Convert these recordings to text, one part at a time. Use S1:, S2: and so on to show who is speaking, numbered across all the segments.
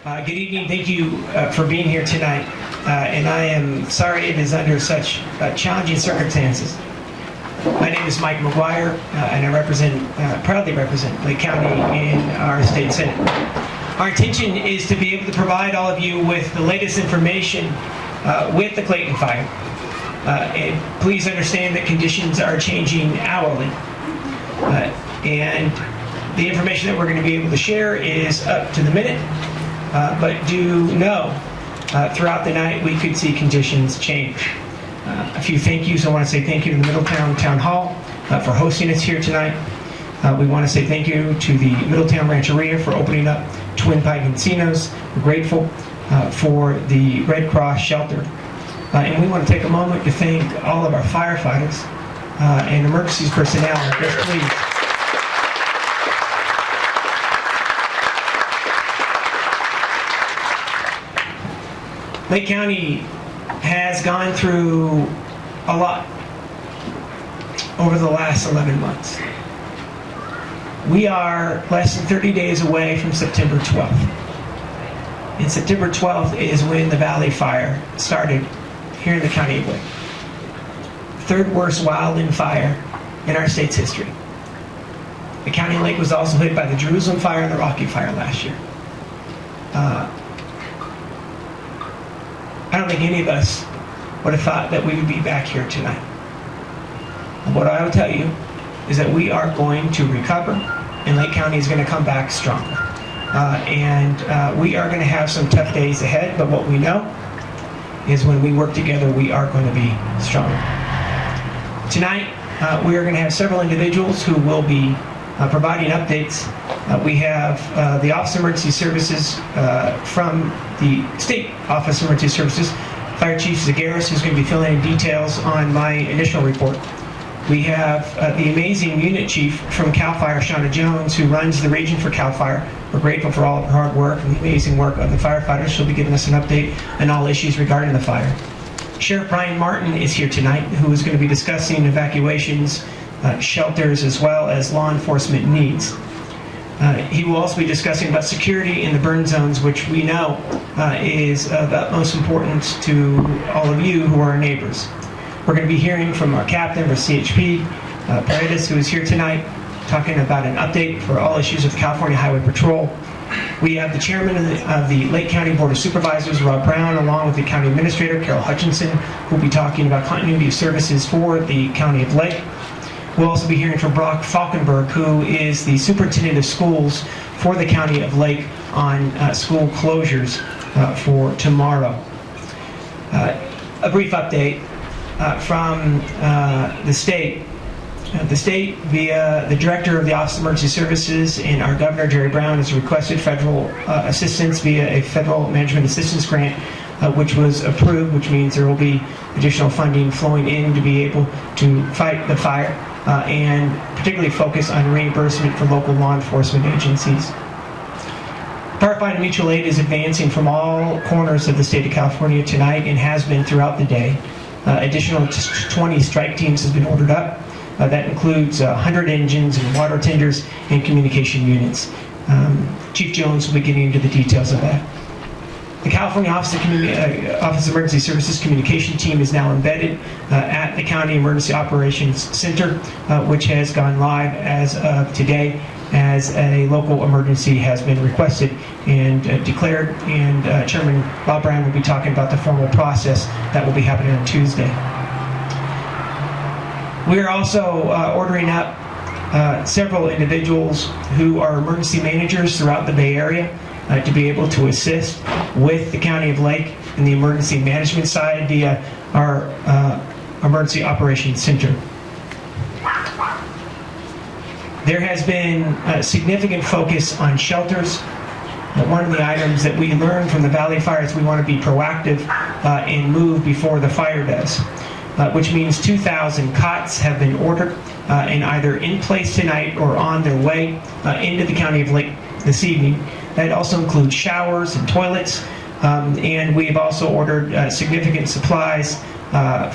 S1: Good evening. Thank you for being here tonight. And I am sorry it is under such challenging circumstances. My name is Mike McGuire, and I proudly represent Lake County in our state senate. Our intention is to be able to provide all of you with the latest information with the Clayton fire. And please understand that conditions are changing hourly. And the information that we're going to be able to share is up to the minute. But do know, throughout the night, we could see conditions change. A few thank yous. I want to say thank you to the Middletown Town Hall for hosting us here tonight. We want to say thank you to the Middletown Rancheria for opening up Twin Pine Casinos. We're grateful for the Red Cross shelter. And we want to take a moment to thank all of our firefighters and emergencies personnel. Yes, please. Lake County has gone through a lot over the last 11 months. We are less than 30 days away from September 12th. And September 12th is when the Valley Fire started here in the County of Lake. Third worst wildland fire in our state's history. The County of Lake was also hit by the Jerusalem Fire and the Rocky Fire last year. I don't think any of us would have thought that we would be back here tonight. And what I will tell you is that we are going to recover, and Lake County is going to come back stronger. We are going to have some tough days ahead, but what we know is when we work together, we are going to be stronger. Tonight, we are going to have several individuals who will be providing updates. We have the Office of Emergency Services from the State Office of Emergency Services, Fire Chief Zagaris, who's going to be filling in details on my initial report. We have the amazing Unit Chief from CAL FIRE, Shauna Jones, who runs the region for CAL FIRE. We're grateful for all of her hard work and the amazing work of the firefighters. She'll be giving us an update on all issues regarding the fire. Sheriff Brian Martin is here tonight, who is going to be discussing evacuations, shelters, as well as law enforcement needs. He will also be discussing about security in the burn zones, which we know is of utmost importance to all of you who are our neighbors. We're going to be hearing from our captain of CHP, Paredes, who is here tonight, talking about an update for all issues of the California Highway Patrol. We have the chairman of the Lake County Board of Supervisors, Rob Brown, along with the county administrator, Carol Hutchinson, who will be talking about continuity of services for the County of Lake. We'll also be hearing from Brock Falkenberg, who is the superintendent of schools for the County of Lake on school closures for tomorrow. A brief update from the state. The state, via the director of the Office of Emergency Services and our governor, Jerry Brown, has requested federal assistance via a federal management assistance grant, which was approved, which means there will be additional funding flowing in to be able to fight the fire and particularly focus on reimbursement for local law enforcement agencies. Firefighting mutual aid is advancing from all corners of the state of California tonight and has been throughout the day. Additional 20 strike teams has been ordered up. That includes 100 engines and water tenders and communication units. Chief Jones will be getting into the details of that. The California Office of Emergency Services communication team is now embedded at the County Emergency Operations Center, which has gone live as of today, as a local emergency has been requested and declared, and Chairman Bob Brown will be talking about the formal process that will be happening on Tuesday. We are also ordering up several individuals who are emergency managers throughout the Bay Area to be able to assist with the County of Lake in the emergency management side via our Emergency Operations Center. There has been a significant focus on shelters. One of the items that we learned from the Valley Fire is we want to be proactive and move before the fire does, which means 2,000 cots have been ordered and either in place tonight or on their way into the County of Lake this evening. That also includes showers and toilets, and we've also ordered significant supplies,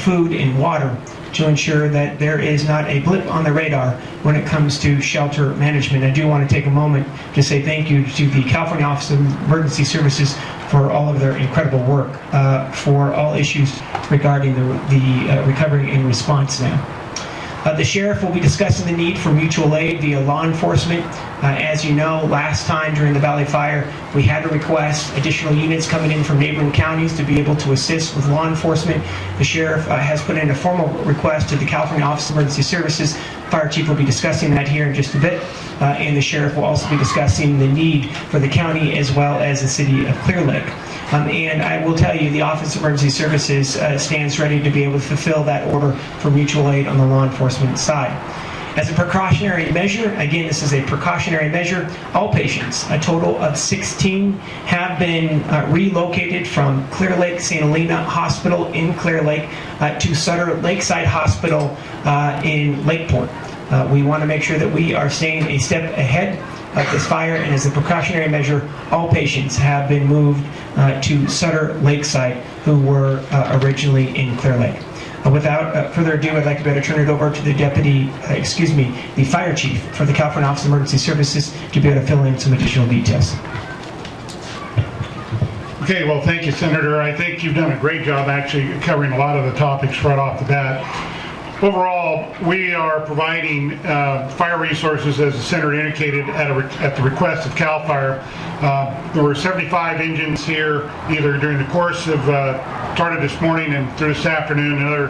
S1: food and water, to ensure that there is not a blip on the radar when it comes to shelter management. I do want to take a moment to say thank you to the California Office of Emergency Services for all of their incredible work for all issues regarding the recovery and response now. The sheriff will be discussing the need for mutual aid via law enforcement. As you know, last time during the Valley Fire, we had to request additional units coming in from neighboring counties to be able to assist with law enforcement. The sheriff has put in a formal request to the California Office of Emergency Services. Fire chief will be discussing that here in just a bit. And the sheriff will also be discussing the need for the county as well as the city of Clear Lake. And I will tell you, the Office of Emergency Services stands ready to be able to fulfill that order for mutual aid on the law enforcement side. As a precautionary measure, again, this is a precautionary measure, all patients, a total of 16, have been relocated from Clear Lake St. Helena Hospital in Clear Lake to Sutter Lakeside Hospital in Lakeport. We want to make sure that we are staying a step ahead of this fire, and as a precautionary measure, all patients have been moved to Sutter Lakeside who were originally in Clear Lake. Without further ado, I'd like to better turn it over to the the fire chief for the California Office of Emergency Services to be able to fill in some additional details.
S2: Okay, well, thank you, Senator. I think you've done a great job actually covering a lot of the topics right off the bat. Overall, we are providing fire resources, as the Senator indicated, at the request of CAL FIRE. There were 75 engines here, either during the course of, started this morning and through this afternoon. Another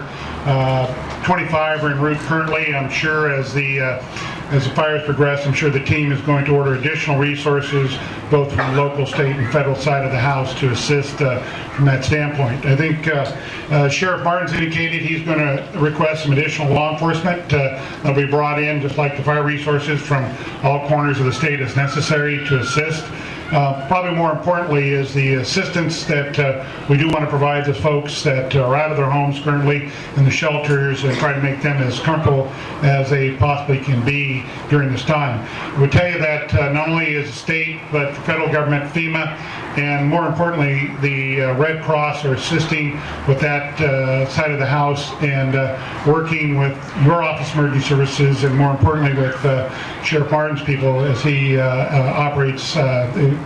S2: 25 are en route currently. I'm sure as the fires progress, I'm sure the team is going to order additional resources, both from the local, state, and federal side of the house to assist from that standpoint. I think Sheriff Martin's indicated he's going to request some additional law enforcement that'll be brought in, just like the fire resources, from all corners of the state as necessary to assist. Probably more importantly is the assistance that we do want to provide to folks that are out of their homes currently in the shelters, and try to make them as comfortable as they possibly can be during this time. I would tell you that not only is the state, but the federal government, FEMA, and more importantly, the Red Cross are assisting with that side of the house, and working with your Office of Emergency Services, and more importantly with Sheriff Martin's people as he operates the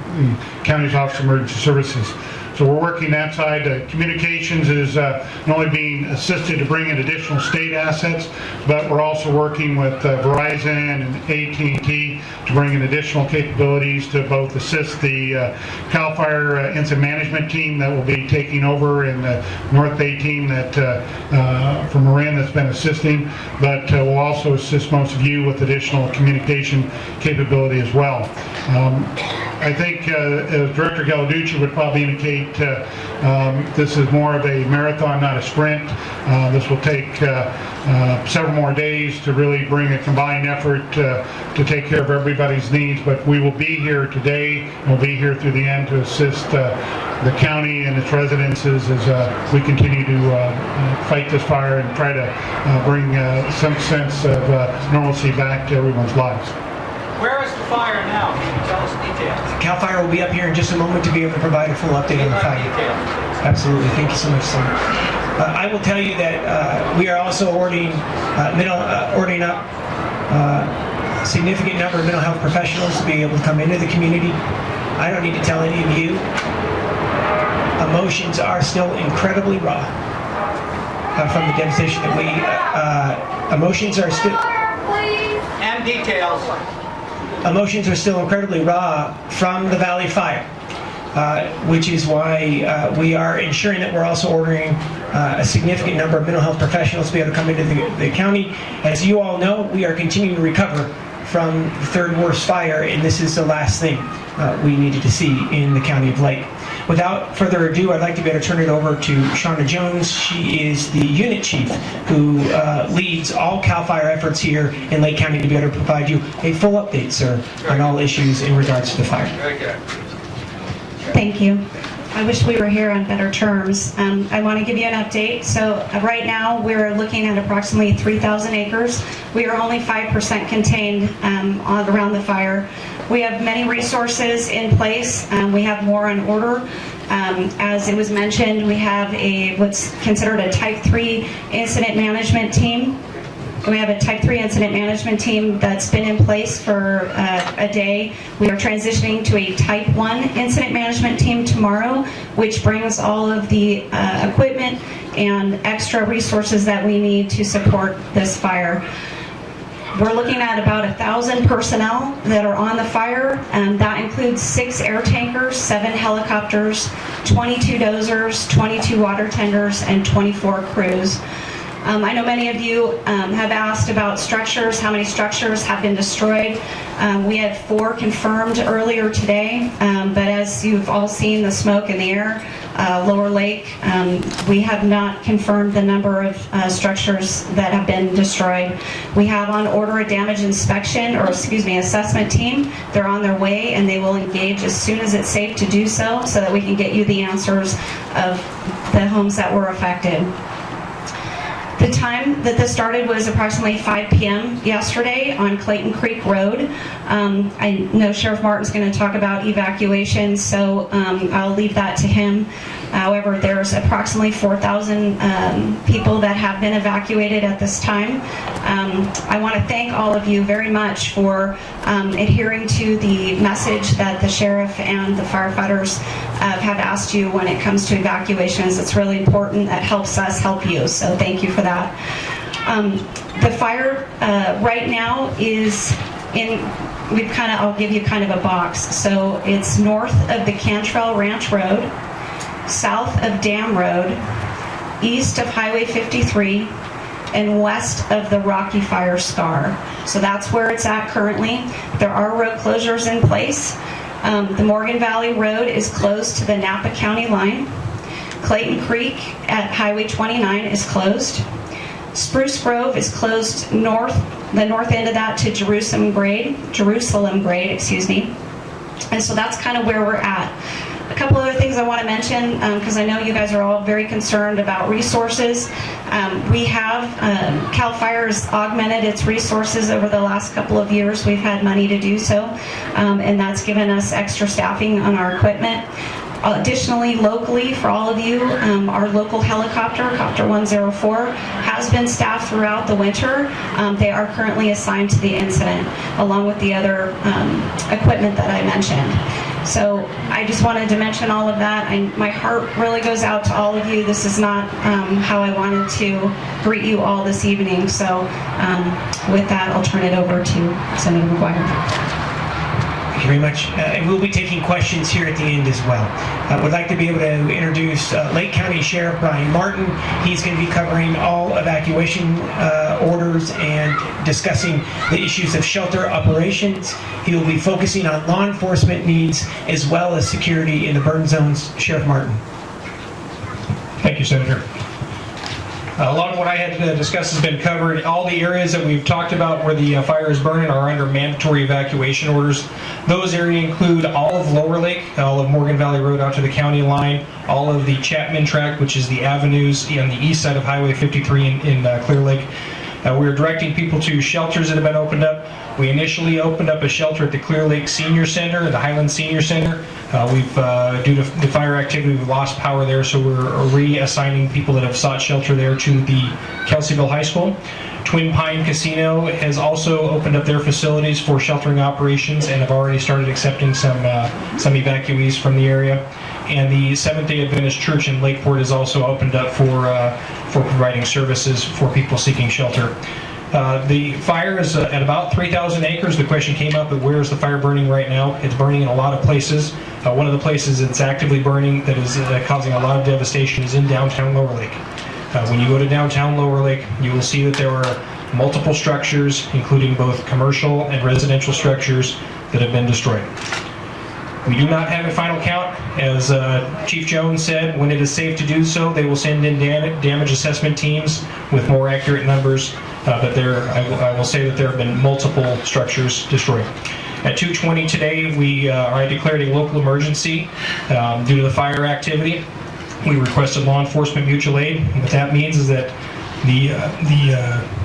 S2: county's Office of Emergency Services. So we're working that side. Communications is not only being assisted to bring in additional state assets, but we're also working with Verizon and AT&T to bring in additional capabilities to both assist the CAL FIRE incident management team that will be taking over, and the North Bay team that from Marin that's been assisting, but we'll also assist most of you with additional communication capability as well. I think Director Galaducci would probably indicate this is more of a marathon, not a sprint. This will take several more days to really bring a combined effort to take care of everybody's needs, but we will be here today, and we'll be here through the end to assist the county and its residences as we continue to fight this fire and try to bring some sense of normalcy back to everyone's lives.
S3: Where is the fire now? Can you tell us details?
S1: CAL FIRE will be up here in just a moment to be able to provide a full update on the fire. Absolutely. Thank you so much, Senator. I will tell you that we are also ordering up a significant number of mental health professionals to be able to come into the community. I don't need to tell any of you, emotions are still incredibly raw from the devastation that emotions are still...
S3: And details.
S1: Emotions are still incredibly raw from the Valley Fire, which is why we are ensuring that we're also ordering a significant number of mental health professionals to be able to come into the county. As you all know, we are continuing to recover from the third worst fire, and this is the last thing we needed to see in the county of Lake. Without further ado, I'd like to be able to turn it over to Shauna Jones. She is the unit chief who leads all CAL FIRE efforts here in Lake County to be able to provide you a full update, sir, on all issues in regards to the fire.
S3: Very good.
S4: Thank you. I wish we were here on better terms. I want to give you an update. So right now we're looking at approximately 3,000 acres. We are only 5% contained around the fire. We have many resources in place. We have more on order. As it was mentioned, we have what's considered a Type 3 incident management team. We have a Type 3 incident management team that's been in place for a day. We are transitioning to a Type 1 incident management team tomorrow, which brings all of the equipment and extra resources that we need to support this fire. We're looking at about 1,000 personnel that are on the fire, and that includes 6 air tankers, 7 helicopters, 22 dozers, 22 water tenders, and 24 crews. I know many of you have asked about structures, how many structures have been destroyed. We had 4 confirmed earlier today, but as you've all seen the smoke in the air, Lower Lake, we have not confirmed the number of structures that have been destroyed. We have on order a damage inspection, or excuse me, assessment team. They're on their way and they will engage as soon as it's safe to do so that we can get you the answers of the homes that were affected. The time that this started was approximately 5 p.m. yesterday on Clayton Creek Road. I know Sheriff Martin's going to talk about evacuations, so I'll leave that to him. However, there's approximately 4,000 people that have been evacuated at this time. I want to thank all of you very much for adhering to the message that the sheriff and the firefighters have asked you when it comes to evacuations. It's really important. That helps us help you, so thank you for that. The fire right now is in, I'll give you kind of a box. So it's north of the Cantrell Ranch Road, south of Dam Road, east of Highway 53, and west of the Rocky Fire Scar. So that's where it's at currently. There are road closures in place. The Morgan Valley Road is closed to the Napa County line. Clayton Creek at Highway 29 is closed. Spruce Grove is closed the north end of that to Jerusalem Grade, excuse me. And so that's kind of where we're at. A couple other things I want to mention, because I know you guys are all very concerned about resources. We have, CAL FIRE has augmented its resources over the last couple of years. We've had money to do so, and that's given us extra staffing on our equipment. Additionally, locally, for all of you, our local helicopter, Copter 104, has been staffed throughout the winter. They are currently assigned to the incident, along with the other equipment that I mentioned. So I just wanted to mention all of that. My heart really goes out to all of you. This is not how I wanted to greet you all this evening. So with that, I'll turn it over to Senator McGuire.
S1: Thank you very much. And we'll be taking questions here at the end as well. I would like to be able to introduce Lake County Sheriff Brian Martin. He's going to be covering all evacuation orders and discussing the issues of shelter operations. He will be focusing on law enforcement needs as well as security in the burn zones. Sheriff Martin.
S3: Thank you, Senator. A lot of what I had to discuss has been covered. All the areas that we've talked about where the fire is burning are under mandatory evacuation orders. Those areas include all of Lower Lake, all of Morgan Valley Road out to the county line, all of the Chapman Tract, which is the avenues on the east side of Highway 53 in Clear Lake. We're directing people to shelters that have been opened up. We initially opened up a shelter at the Clear Lake Senior Center, the Highland Senior Center. Due to the fire activity, we've lost power there, so we're reassigning people that have sought shelter there to the Kelseyville High School. Twin Pine Casino has also opened up their facilities for sheltering operations and have already started accepting some evacuees from the area. And the Seventh-day Adventist Church in Lakeport has also opened up for providing services for people seeking shelter. The fire is at about 3,000 acres. The question came up of where is the fire burning right now. It's burning in a lot of places. One of the places it's actively burning that is causing a lot of devastation is in downtown Lower Lake. When you go to downtown Lower Lake, you will see that there are multiple structures, including both commercial and residential structures, that have been destroyed. We do not have a final count. As Chief Jones said, when it is safe to do so, they will send in damage assessment teams with more accurate numbers. But I will say that there have been multiple structures destroyed. At 2:20 today, I declared a local emergency due to the fire activity. We requested law enforcement mutual aid. And what that means is that the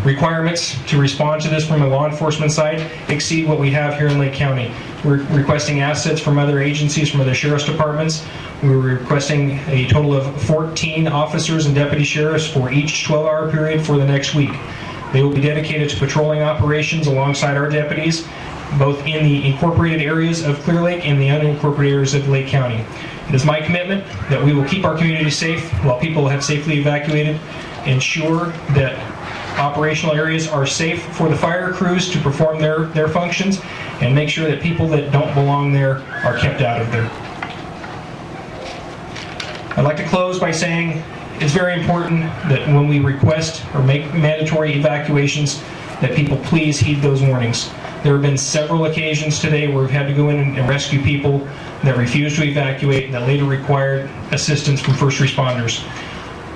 S3: requirements to respond to this from a law enforcement side exceed what we have here in Lake County. We're requesting assets from other agencies, from other sheriff's departments. We're requesting a total of 14 officers and deputy sheriffs for each 12-hour period for the next week. They will be dedicated to patrolling operations alongside our deputies, both in the incorporated areas of Clear Lake and the unincorporated areas of Lake County. It is my commitment that we will keep our community safe while people have safely evacuated, ensure that operational areas are safe for the fire crews to perform their functions, and make sure that people that don't belong there are kept out of there. I'd like to close by saying it's very important that when we request or make mandatory evacuations, that people please heed those warnings. There have been several occasions today where we've had to go in and rescue people that refused to evacuate and that later required assistance from first responders.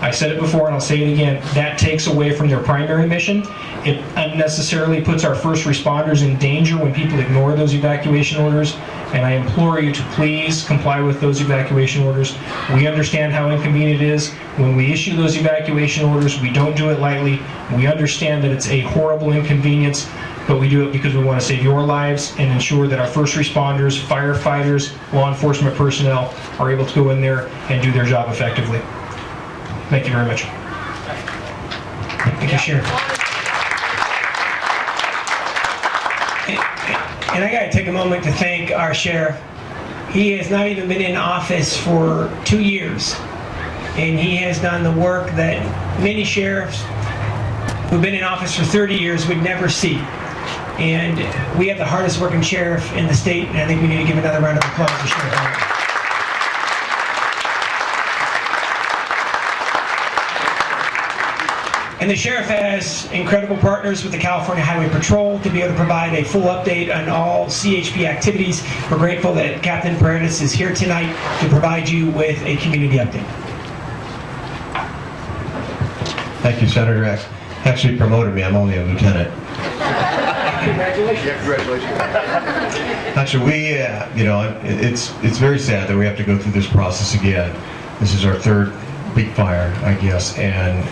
S3: I said it before and I'll say it again, that takes away from their primary mission. It unnecessarily puts our first responders in danger when people ignore those evacuation orders, and I implore you to please comply with those evacuation orders. We understand how inconvenient it is. When we issue those evacuation orders, we don't do it lightly. We understand that it's a horrible inconvenience, but we do it because we want to save your lives and ensure that our first responders, firefighters, law enforcement personnel are able to go in there and do their job effectively. Thank you very much.
S1: Thank you, Sheriff. And I got to take a moment to thank our sheriff. He has not even been in office for 2 years, and he has done the work that many sheriffs who've been in office for 30 years would never see. And we have the hardest working sheriff in the state, and I think we need to give another round of applause to Sheriff Hunt. And the sheriff has incredible partners with the California Highway Patrol to be able to provide a full update on all CHP activities. We're grateful that Captain Paredes is here tonight to provide you with a community update.
S5: Thank you, Senator. Actually promoted me. I'm only a lieutenant.
S1: Congratulations.
S6: Yeah, congratulations.
S5: Actually, it's very sad that we have to go through this process again. This is our third big fire, I guess, and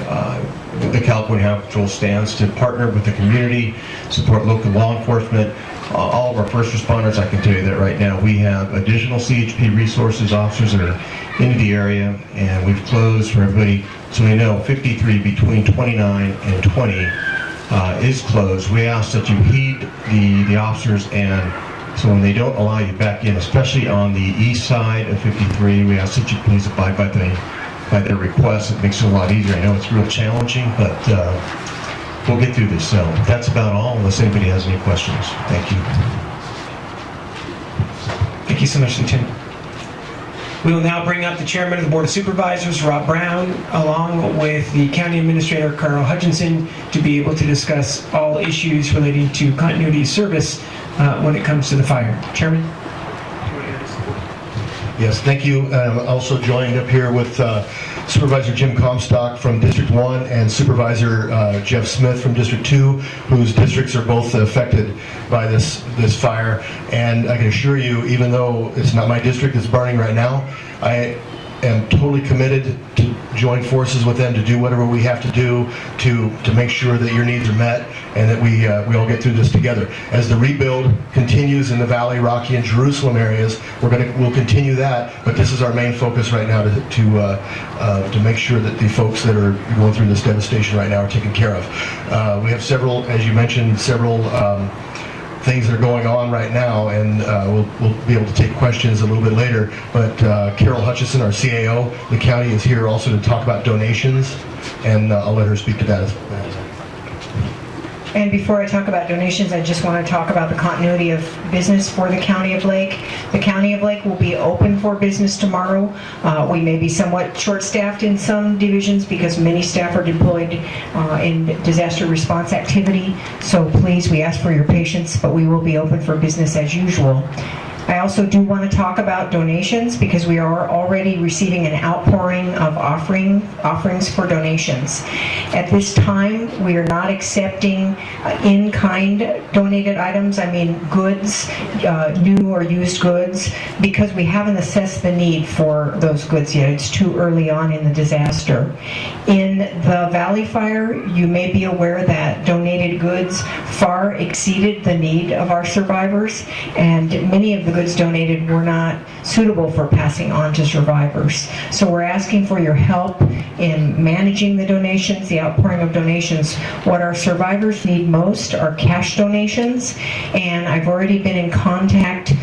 S5: the California Highway Patrol stands to partner with the community, support local law enforcement, all of our first responders. I can tell you that right now we have additional CHP resources, officers that are into the area, and we've closed for everybody, so we know 53 between 29 and 20 is closed. We ask that you heed the officers, and so when they don't allow you back in, especially on the east side of 53, we ask that you please abide by their requests. It makes it a lot easier. I know it's real challenging, but we'll get through this. So that's about all, unless anybody has any questions. Thank you.
S1: Thank you so much, Lieutenant. We will now bring up the Chairman of the Board of Supervisors, Rob Brown, along with the County Administrator, Carl Hutchinson, to be able to discuss all issues relating to continuity of service when it comes to the fire. Chairman?
S6: Yes, thank you. I'm also joined up here with Supervisor Jim Comstock from District 1 and Supervisor Jeff Smith from District 2, whose districts are both affected by this fire. And I can assure you, even though it's not my district that's burning right now, I am totally committed to join forces with them to do whatever we have to do to make sure that your needs are met and that we all get through this together. As the rebuild continues in the Valley, Rocky, and Jerusalem areas, we'll continue that, but this is our main focus right now to make sure that the folks that are going through this devastation right now are taken care of. We have several, as you mentioned, things that are going on right now, and we'll be able to take questions a little bit later. But Carol Hutchison, our CAO, the county is here also to talk about donations, and I'll let her speak to that as well.
S7: And before I talk about donations, I just want to talk about the continuity of business for the County of Lake. The County of Lake will be open for business tomorrow. We may be somewhat short-staffed in some divisions because many staff are deployed in disaster response activity. So please, we ask for your patience, but we will be open for business as usual. I also do want to talk about donations because we are already receiving an outpouring of offerings for donations. At this time, we are not accepting in-kind donated items, I mean goods, new or used goods, because we haven't assessed the need for those goods yet. It's too early on in the disaster. In the Valley Fire, you may be aware that donated goods far exceeded the need of our survivors, and many of the goods donated were not suitable for passing on to survivors. So we're asking for your help in managing the donations, the outpouring of donations. What our survivors need most are cash donations, and I've already been in contact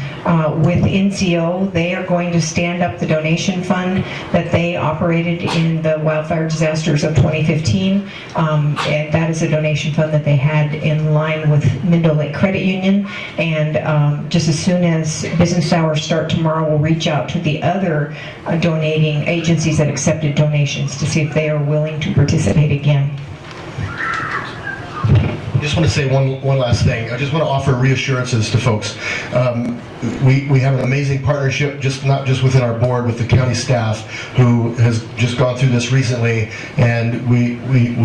S7: with NCO. They are going to stand up the donation fund that they operated in the wildfire disasters of 2015, and that is a donation fund that they had in line with Middle Lake Credit Union. And just as soon as business hours start tomorrow, we'll reach out to the other donating agencies that accepted donations to see if they are willing to participate again.
S6: I just want to say one last thing. I just want to offer reassurances to folks. We have an amazing partnership, not just within our board, with the county staff who has just gone through this recently, and we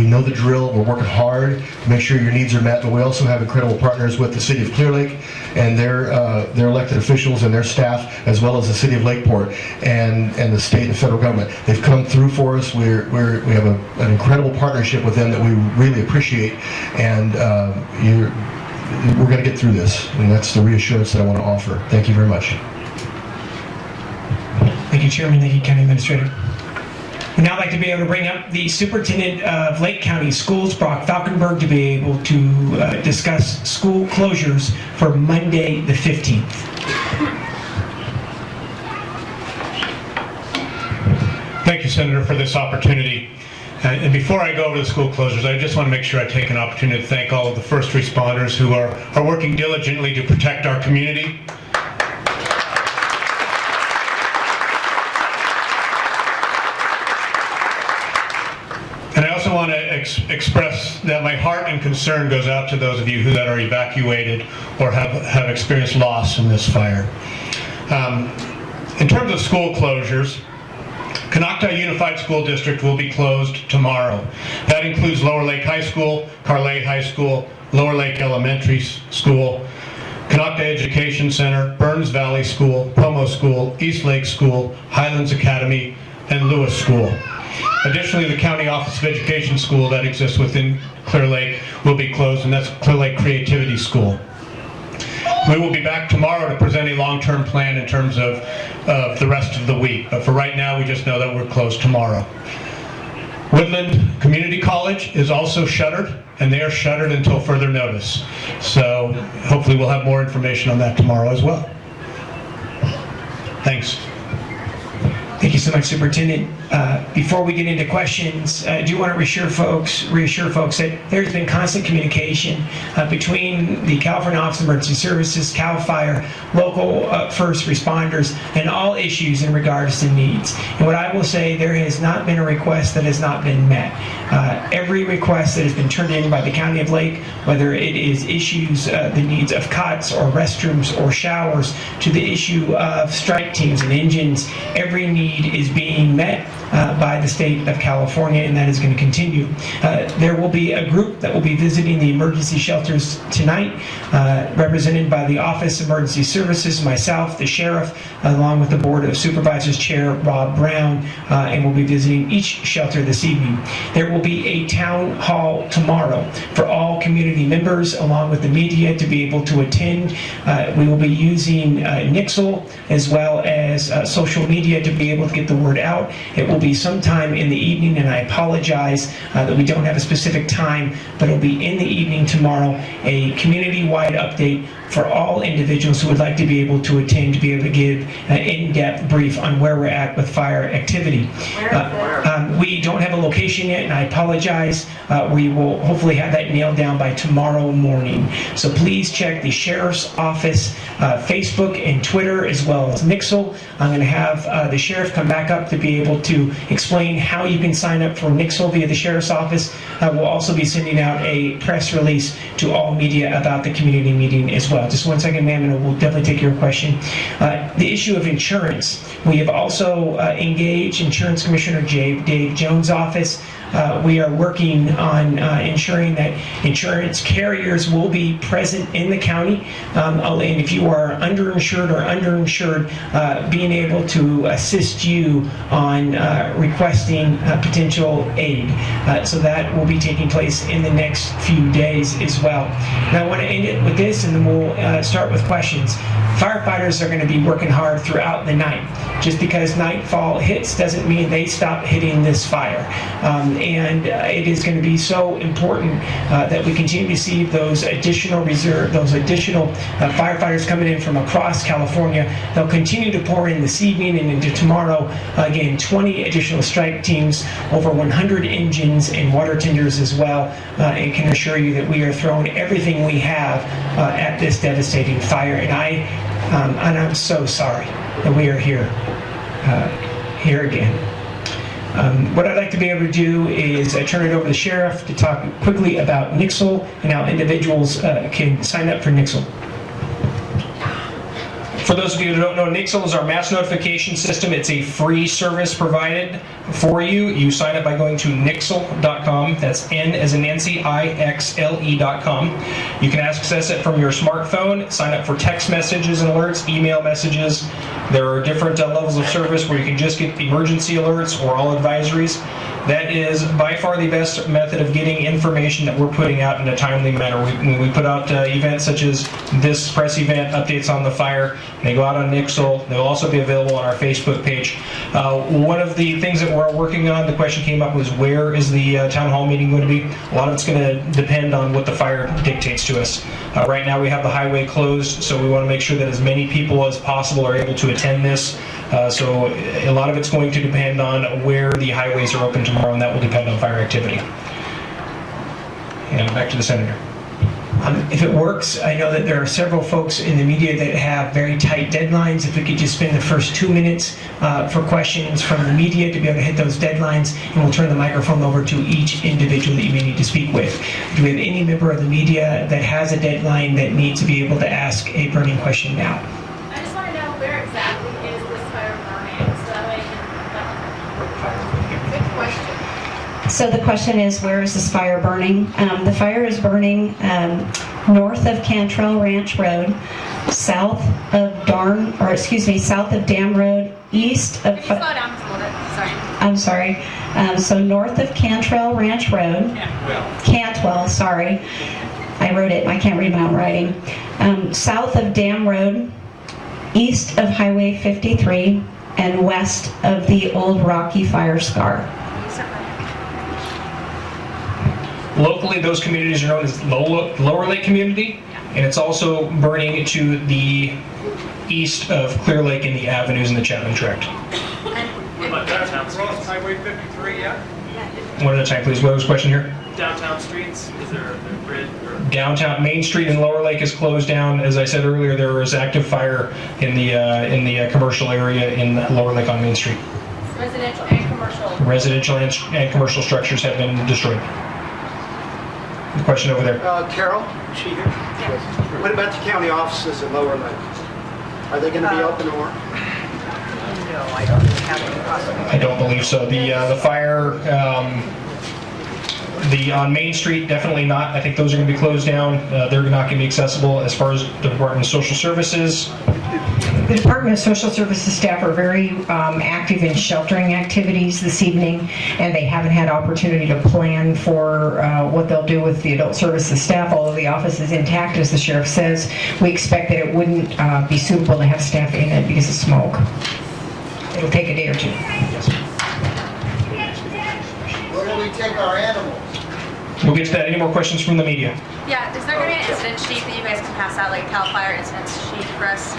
S6: know the drill. We're working hard to make sure your needs are met, but we also have incredible partners with the City of Clear Lake and their elected officials and their staff, as well as the City of Lakeport and the state and federal government. They've come through for us. We have an incredible partnership with them that we really appreciate, and we're going to get through this, and that's the reassurance that I want to offer. Thank you very much.
S1: Thank you, Chairman. Thank you, County Administrator. We'd now like to be able to bring up the Superintendent of Lake County Schools, Brock Falkenberg, to be able to discuss school closures for Monday the 15th.
S8: Thank you, Senator, for this opportunity. And before I go over the school closures, I just want to make sure I take an opportunity to thank all of the first responders who are working diligently to protect our community. And I also want to express that my heart and concern goes out to those of you that are evacuated or have experienced loss in this fire. In terms of school closures, Canoctown Unified School District will be closed tomorrow. That includes Lower Lake High School, Carlet High School, Lower Lake Elementary School, Canoctown Education Center, Burns Valley School, Pomo School, East Lake School, Highlands Academy, and Lewis School. Additionally, the County Office of Education School that exists within Clear Lake will be closed, and that's Clear Lake Creativity School. We will be back tomorrow to present a long-term plan in terms of the rest of the week. But for right now, we just know that we're closed tomorrow. Woodland Community College is also shuttered, and they are shuttered until further notice. So hopefully we'll have more information on that tomorrow as well. Thanks.
S1: Thank you so much, Superintendent. Before we get into questions, I do want to reassure folks that there's been constant communication between the California Office of Emergency Services, CAL FIRE, local first responders, and all issues in regards to needs. And what I will say, there has not been a request that has not been met. Every request that has been turned in by the County of Lake, whether it is issues, the needs of cots or restrooms or showers, to the issue of strike teams and engines, every need is being met by the state of California, and that is going to continue. There will be a group that will be visiting the emergency shelters tonight, represented by the Office of Emergency Services, myself, the Sheriff, along with the Board of Supervisors Chair Rob Brown, and we'll be visiting each shelter this evening. There will be a town hall tomorrow for all community members, along with the media, to be able to attend. We will be using Nixle as well as social media to be able to get the word out. It will be sometime in the evening, and I apologize that we don't have a specific time, but it'll be in the evening tomorrow, a community-wide update for all individuals who would like to be able to attend, to be able to give an in-depth brief on where we're at with fire activity. We don't have a location yet, and I apologize. We will hopefully have that nailed down by tomorrow morning. So please check the Sheriff's Office Facebook and Twitter, as well as Nixle. I'm going to have the Sheriff come back up to be able to to explain how you can sign up for Nixle via the Sheriff's Office. We'll also be sending out a press release to all media about the community meeting as well. Just one second, ma'am, and we'll definitely take your question. The issue of insurance. We have also engaged Insurance Commissioner Dave Jones' office. We are working on ensuring that insurance carriers will be present in the county, and if you are underinsured or underinsured, being able to assist you on requesting potential aid. So that will be taking place in the next few days as well. Now I want to end it with this, and then we'll start with questions. Firefighters are going to be working hard throughout the night. Just because nightfall hits doesn't mean they stop hitting this fire. And it is going to be so important that we continue to see those additional firefighters coming in from across California. They'll continue to pour in this evening and into tomorrow. Again, 20 additional strike teams, over 100 engines and water tenders as well, and can assure you that we are throwing everything we have at this devastating fire. And I'm so sorry that we are here again. What I'd like to be able to do is turn it over to the sheriff to talk quickly about Nixle and how individuals can sign up for Nixle.
S3: For those of you who don't know, Nixle is our mass notification system. It's a free service provided for you. You sign up by going to Nixle.com. That's N as in Nancy, IXLE.com. You can access it from your smartphone, sign up for text messages and alerts, email messages. There are different levels of service where you can just get emergency alerts or all advisories. That is by far the best method of getting information that we're putting out in a timely manner. When we put out events such as this press event, updates on the fire, they go out on Nixle. They'll also be available on our Facebook page. One of the things that we're working on, the question came up, was where is the town hall meeting going to be? A lot of it's going to depend on what the fire dictates to us. Right now we have the highway closed, so we want to make sure that as many people as possible are able to attend this. So a lot of it's going to depend on where the highways are open tomorrow, and that will depend on fire activity. And back to the senator.
S1: If it works, I know that there are several folks in the media that have very tight deadlines. If we could just spend the first 2 minutes for questions from the media to be able to hit those deadlines, and we'll turn the microphone over to each individual that you may need to speak with. Do we have any member of the media that has a deadline that needs to be able to ask a burning question now?
S9: I just want to know where exactly is this fire burning, so that way I can... Good question.
S4: So the question is, where is this fire burning? The fire is burning north of Cantrell Ranch Road, south of south of Dam Road, east of...
S9: Can you slow down just a little bit? Sorry.
S4: I'm sorry. So north of Cantrell Ranch Road. Cantwell, sorry. I wrote it. I can't read my own writing. South of Dam Road, east of Highway 53, and west of the Old Rocky Fire Scar.
S3: Locally, those communities are known as Lower Lake Community, and it's also burning to the east of Clear Lake in the avenues in the Chapman Tract.
S10: Cross Highway 53, yeah?
S3: One at a time, please. What was the question here?
S10: Downtown streets, is there a grid or?
S3: Downtown Main Street in Lower Lake is closed down. As I said earlier, there is active fire in the commercial area in Lower Lake on Main Street.
S9: Residential and commercial.
S3: Residential and commercial structures have been destroyed. The question over there.
S11: Carol, is she here? Yes. What about the county offices in Lower Lake? Are they going to be open or?
S7: No, I don't have any possibility.
S3: I don't believe so. The fire, on Main Street, definitely not. I think those are going to be closed down. They're not going to be accessible. As far as the Department of Social Services,
S7: The Department of Social Services staff are very active in sheltering activities this evening, and they haven't had opportunity to plan for what they'll do with the adult services staff. Although the office is intact, as the sheriff says, we expect that it wouldn't be suitable to have staff in it because of smoke. It'll take a day or two.
S11: Where do we take our animals?
S3: we'll get to that. Any more questions from the media?
S9: Yeah, is there going to be an incident sheet that you guys can pass out, like a CAL FIRE incident sheet for us?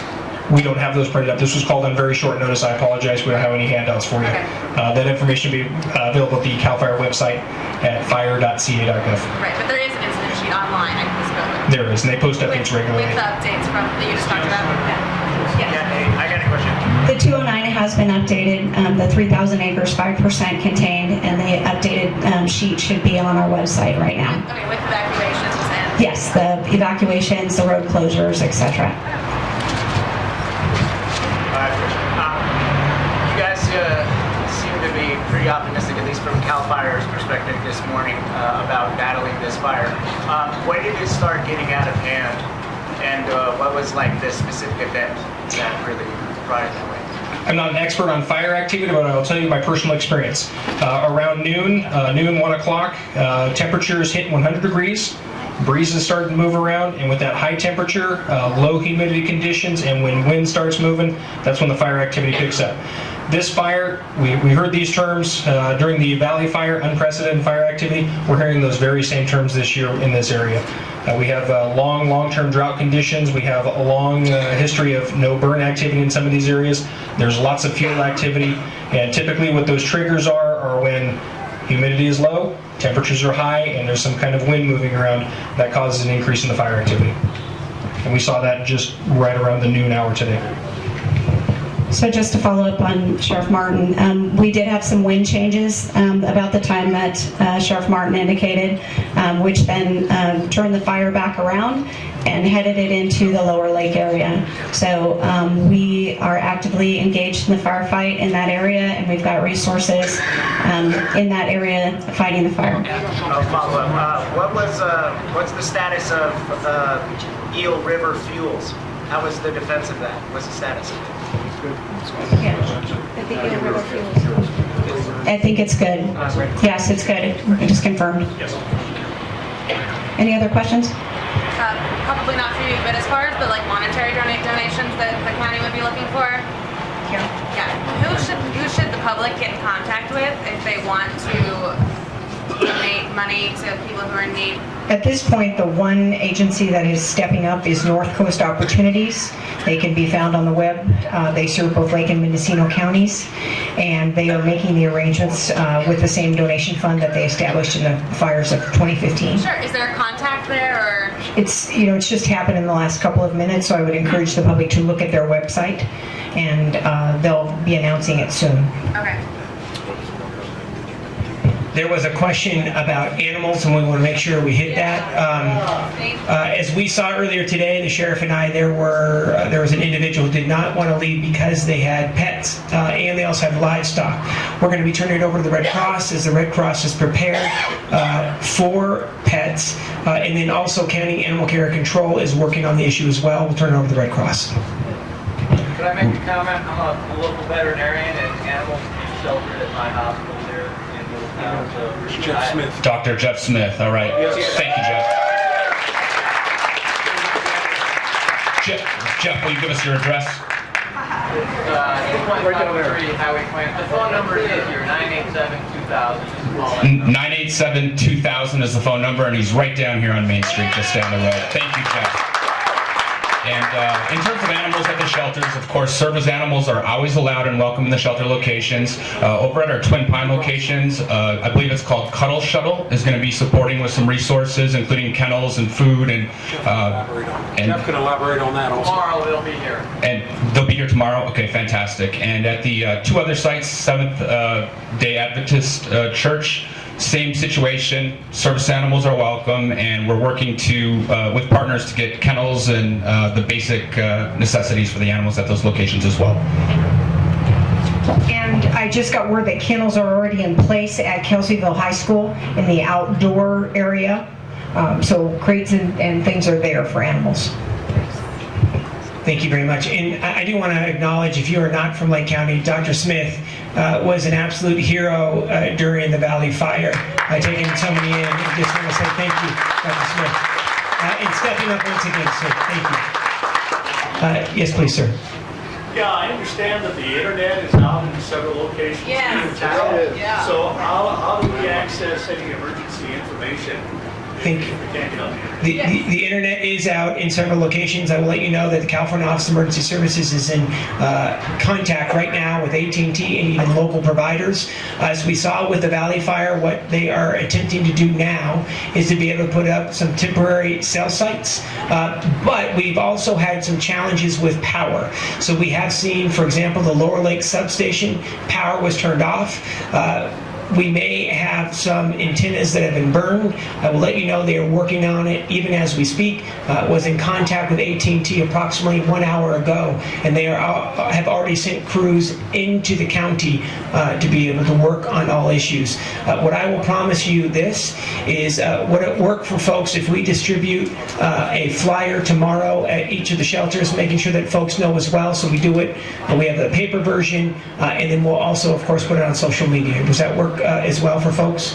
S3: We don't have those printed up. This was called on very short notice. I apologize. We don't have any handouts for you.
S9: Okay.
S3: That information will be available at the CAL FIRE website at fire.ca.gov.
S9: Right, but there is an incident sheet online I can just go with.
S3: There is, and they post updates regularly.
S9: With the updates from that you just talked about?
S10: Yeah, hey, I got a question.
S4: The 209 has been updated, the 3,000 acres, 5% contained, and the updated sheet should be on our website right now.
S9: Okay, with evacuations and...
S4: Yes, the evacuations, the road closures, etc.
S10: You guys seem to be pretty optimistic, at least from CAL FIRE's perspective this morning, about battling this fire. When did it start getting out of hand, and what was like the specific event that really brought it that way?
S3: I'm not an expert on fire activity, but I'll tell you my personal experience. Around noon, 1 o'clock, temperatures hit 100 degrees. Breezes start to move around, and with that high temperature, low humidity conditions, and when wind starts moving, that's when the fire activity picks up. This fire, we heard these terms during the Valley Fire, unprecedented fire activity. We're hearing those very same terms this year in this area. We have long-term drought conditions. We have a long history of no burn activity in some of these areas. There's lots of fuel activity, and typically what those triggers are when humidity is low, temperatures are high, and there's some kind of wind moving around that causes an increase in the fire activity. And we saw that just right around the noon hour today.
S4: So just to follow up on Sheriff Martin, we did have some wind changes about the time that Sheriff Martin indicated, which then turned the fire back around and headed it into the lower lake area. So we are actively engaged in the firefight in that area, and we've got resources in that area fighting the fire.
S10: I'll follow up. What's the status of Eel River Fuels? How was the defense of that? What's the status of it?
S4: I think it's good. Yes, it's good. I just confirmed.
S3: Yes.
S4: Any other questions?
S9: Probably not for you, but as far as the like monetary donations that the county would be looking for,
S4: Here.
S9: yeah, who should the public get in contact with if they want to donate money to people who are in need?
S7: At this point, the one agency that is stepping up is North Coast Opportunities. They can be found on the web. They serve both Lake and Mendocino counties, and they are making the arrangements with the same donation fund that they established in the fires of 2015.
S9: Sure. Is there a contact there, or?
S7: It's just happened in the last couple of minutes, so I would encourage the public to look at their website, and they'll be announcing it soon.
S9: Okay.
S1: There was a question about animals, and we want to make sure we hit that. As we saw earlier today, the sheriff and I, there was an individual who did not want to leave because they had pets, and they also have livestock. We're going to be turning it over to the Red Cross as the Red Cross is prepared for pets, and then also County Animal Care Control is working on the issue as well. We'll turn it over to the Red Cross.
S10: Could I make a comment? I'm a local veterinarian and animal shelter at my hospital there in Middletown. So
S12: Jeff Smith.
S8: Dr. Jeff Smith, all right. Thank you, Jeff. Jeff, will you give us your address?
S10: 2.53 Highway 20. The phone number is here, 987-2000.
S8: 987-2000 is the phone number, and he's right down here on Main Street, just down the road. Thank you, Jeff. And in terms of animals at the shelters, of course, service animals are always allowed and welcome in the shelter locations. Over at our Twin Pine locations, I believe it's called Cuddle Shuttle, is going to be supporting with some resources, including kennels and food. And
S12: Jeff can elaborate on that also.
S10: Tomorrow they'll be here.
S8: And they'll be here tomorrow? Okay, fantastic. And at the two other sites, Seventh-day Adventist Church, same situation. Service animals are welcome, and we're working with partners to get kennels and the basic necessities for the animals at those locations as well.
S7: And I just got word that kennels are already in place at Kelseyville High School in the outdoor area. So crates and things are there for animals.
S1: Thank you very much. And I do want to acknowledge, if you are not from Lake County, Dr. Smith was an absolute hero during the Valley Fire, taking so many in. I just want to say thank you, Dr. Smith. And stepping up once again, sir. Thank you. Yes, please, sir.
S13: Yeah, I understand that the internet is out in several locations in town.
S9: Yeah.
S13: So how do we access any emergency information
S1: Thank you. The internet is out in several locations. I will let you know that the California Office of Emergency Services is in contact right now with AT&T and even local providers. As we saw with the Valley Fire, what they are attempting to do now is to be able to put up some temporary cell sites. But we've also had some challenges with power. So we have seen, for example, the Lower Lake substation, power was turned off. We may have some antennas that have been burned. I will let you know they are working on it even as we speak. Was in contact with AT&T approximately 1 hour ago, and they have already sent crews into the county to be able to work on all issues. What I will promise you this is would it work for folks if we distribute a flyer tomorrow at each of the shelters, making sure that folks know as well. So we do it, we have the paper version, and then we'll also, of course, put it on social media. Does that work as well for folks?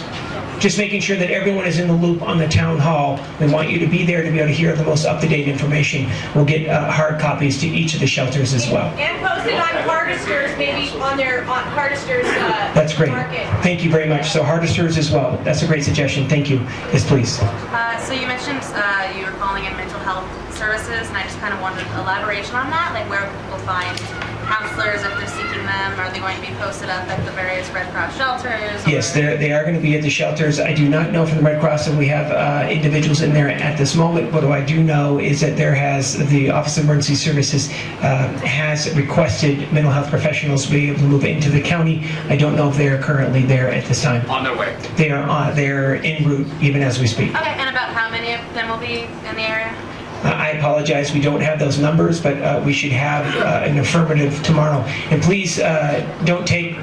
S1: Just making sure that everyone is in the loop on the town hall. We want you to be there to be able to hear the most up-to-date information. We'll get hard copies to each of the shelters as well.
S14: And post it on Hardisters, maybe on Hardisters
S1: That's great.
S14: market.
S1: Thank you very much. So Hardisters as well. That's a great suggestion. Thank you. Yes, please.
S9: So you mentioned you were calling in mental health services, and I just kind of wanted elaboration on that, like where people find counselors if they're seeking them. Are they going to be posted up at the various Red Cross shelters?
S1: Yes, they are going to be at the shelters. I do not know from the Red Cross that we have individuals in there at this moment. What I do know is that the Office of Emergency Services has requested mental health professionals to be able to move into the county. I don't know if they are currently there at this time.
S12: On their way.
S1: They're en route even as we speak.
S9: Okay, and about how many of them will be in the area?
S1: I apologize, we don't have those numbers, but we should have an affirmative tomorrow. And please don't take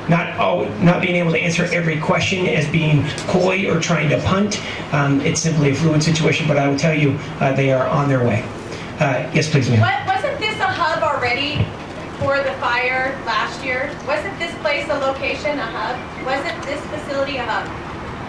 S1: not being able to answer every question as being coy or trying to punt. It's simply a fluid situation, but I will tell you they are on their way. Yes, please, ma'am.
S14: Wasn't this a hub already for the fire last year? Wasn't this place a location, a hub? Wasn't this facility a hub?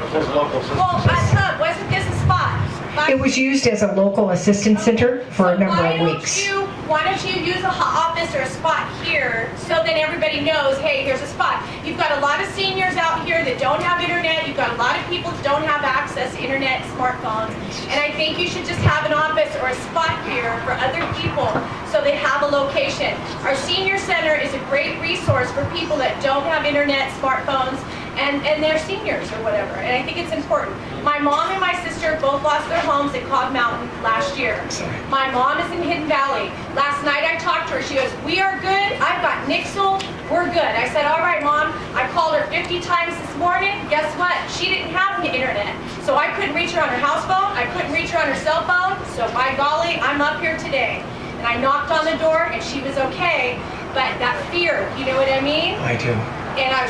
S14: Well, a hub, wasn't this a spot?
S7: It was used as a local assistance center for a number of weeks.
S14: Why don't you use a office or a spot here so then everybody knows, hey, here's a spot. You've got a lot of seniors out here that don't have internet. You've got a lot of people that don't have access to internet, smartphones. And I think you should just have an office or a spot here for other people so they have a location. Our senior center is a great resource for people that don't have internet, smartphones, and they're seniors or whatever. And I think it's important. My mom and my sister both lost their homes at Cog Mountain last year. My mom is in Hidden Valley. Last night I talked to her. She goes, we are good. I've got Nixle. We're good. I said, all right, Mom. I called her 50 times this morning. Guess what? She didn't have the internet. So I couldn't reach her on her house phone. I couldn't reach her on her cell phone. So by golly, I'm up here today. And I knocked on the door and she was okay. But that fear, you know what I mean?
S1: I do.
S14: And I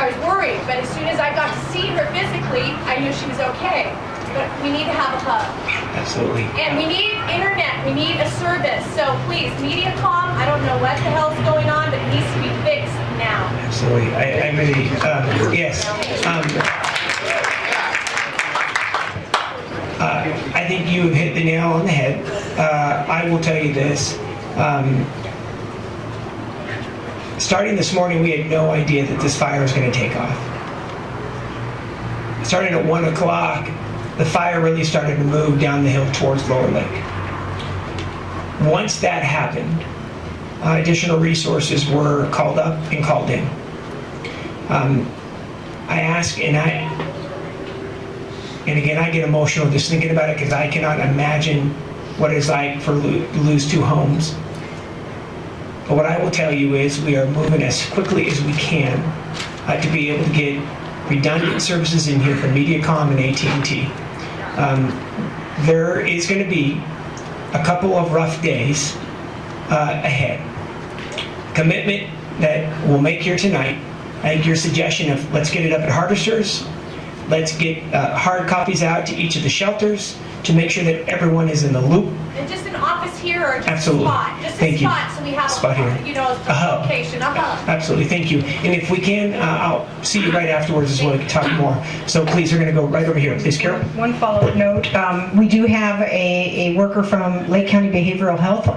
S14: was worried, but as soon as I got to see her physically, I knew she was okay. But we need to have a hub.
S1: Absolutely.
S14: And we need internet, we need a service. So please, MediaCom, I don't know what the hell's going on, but it needs to be fixed now.
S1: Absolutely. I really, yes. I think you have hit the nail on the head. I will tell you this. Starting this morning, we had no idea that this fire was going to take off. Starting at 1 o'clock, the fire really started to move down the hill towards Lower Lake. Once that happened, additional resources were called up and called in. I ask, and again, I get emotional just thinking about it because I cannot imagine what it's like to lose 2 homes. But what I will tell you is we are moving as quickly as we can to be able to get redundant services in here for MediaCom and AT&T. There is going to be a couple of rough days ahead. Commitment that we'll make here tonight. I think your suggestion of let's get it up at Hardisters, let's get hard copies out to each of the shelters to make sure that everyone is in the loop.
S14: And just an office here or just
S1: Absolutely.
S14: a spot? Just
S1: Thank
S14: a spot so we have
S1: Spot
S14: a,
S1: here.
S14: you know, a location, a hub.
S1: Absolutely, thank you. And if we can, I'll see you right afterwards as well. We can talk more. So please, we're going to go right over here. Please, Carol.
S7: One follow-up note, we do have a worker from Lake County Behavioral Health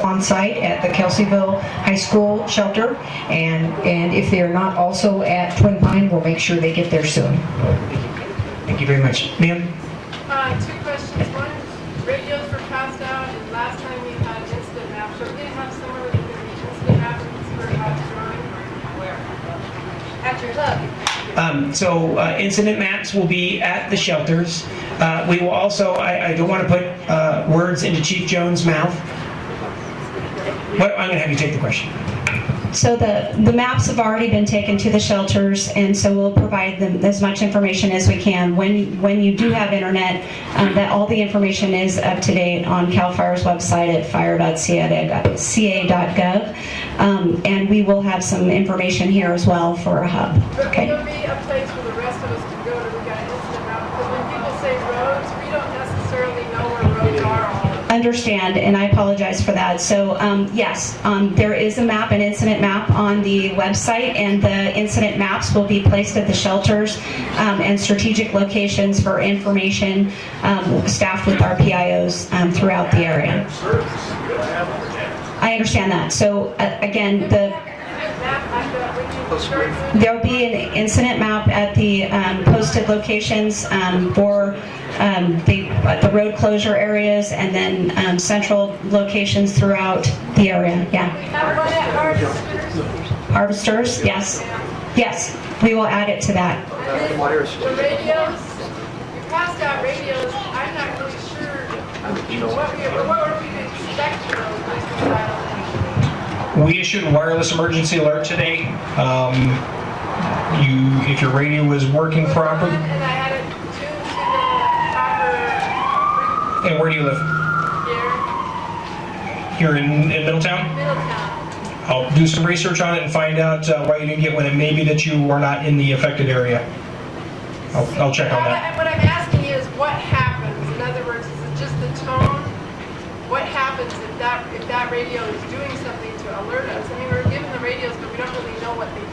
S7: on site at the Kelseyville High School shelter, and if they're not also at Twin Pine, we'll make sure they get there soon.
S1: Thank you very much. Ma'am?
S15: Two questions. One, radios were passed out, and last time we had incident maps. Are we going to have somewhere where there's going to be incident maps and see where it's going? Where? At your hub.
S1: So incident maps will be at the shelters. We will also, I don't want to put words into Chief Jones' mouth. I'm going to have you take the question.
S4: So the maps have already been taken to the shelters, and so we'll provide them as much information as we can. When you do have internet, that all the information is up to date on CAL FIRE's website at fire.ca.gov. And we will have some information here as well for a hub.
S15: But
S4: Okay.
S15: will there be a place for the rest of us to go to look at incident maps? Because when people say roads, we don't necessarily know where roads are all the time.
S4: Understand, and I apologize for that. So yes, there is a map, an incident map on the website, and the incident maps will be placed at the shelters and strategic locations for information staffed with our PIOs throughout the area. I understand that. So again, there'll be an incident map at the posted locations for the road closure areas, and then central locations throughout the area. Yeah. Harvesters, yes. Yes, we will add it to that.
S15: The radios, you passed out radios. I'm not really sure what we expect from those.
S3: We issued a wireless emergency alert today. If your radio was working properly.
S15: And I had it tuned to the proper.
S3: And where do you live? Here in Middletown?
S15: Middletown.
S3: I'll do some research on it and find out why you didn't get one. It may be that you are not in the affected area. I'll check on that.
S15: What I'm asking you is what happens? In other words, is it just the tone? What happens if that radio is doing something to alert us? I mean, we're given the radios, but we don't really know what they do.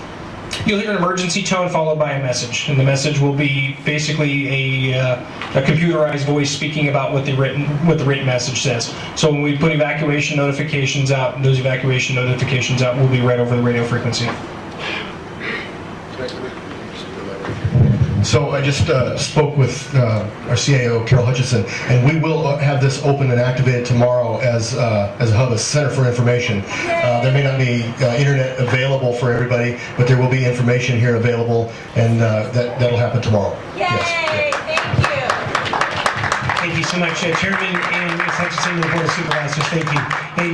S3: You'll hear an emergency tone followed by a message, and the message will be basically a computerized voice speaking about what the written message says. So when we put evacuation notifications out, those evacuation notifications out will be read over the radio frequency.
S6: So I just spoke with our CAO, Carol Hutchison, and we will have this open and activated tomorrow as a hub, a center for information. There may not be internet available for everybody, but there will be information here available, and that'll happen tomorrow.
S14: Yay!
S6: Yes.
S14: Thank you.
S1: Thank you so much, Chairman and Ms. Hutchison and the Board of Supervisors. Thank you.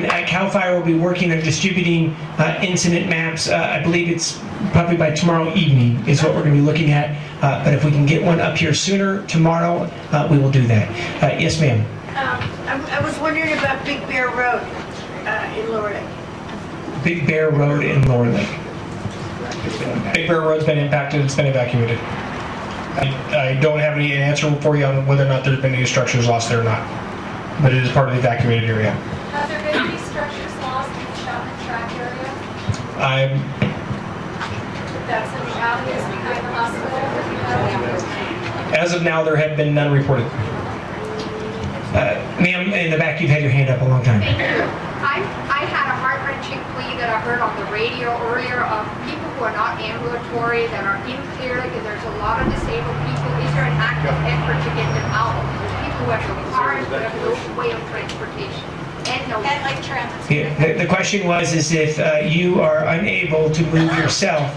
S1: And CAL FIRE will be working on distributing incident maps. I believe it's probably by tomorrow evening is what we're going to be looking at. But if we can get one up here sooner, tomorrow, we will do that. Yes, ma'am.
S16: I was wondering about Big Bear Road in Lower Lake.
S1: Big Bear Road in Lower Lake.
S3: Big Bear Road's been impacted. It's been evacuated. I don't have any answer for you on whether or not there's been any structures lost there or not, but it is part of the evacuated area.
S9: Have there been any structures lost in the Chapman Track area? That's in the alleys behind the hospital?
S3: As of now, there have been none reported.
S1: Ma'am, in the back, you've had your hand up a long time.
S17: Thank you. I had a heart-wrenching plea that I heard on the radio earlier of people who are not ambulatory, that are in Clear Lake, and there's a lot of disabled people. Is there an active effort to get them out? There's people who have no cars, but have no way of transportation. And like transit.
S1: Yeah, the question was is if you are unable to move yourself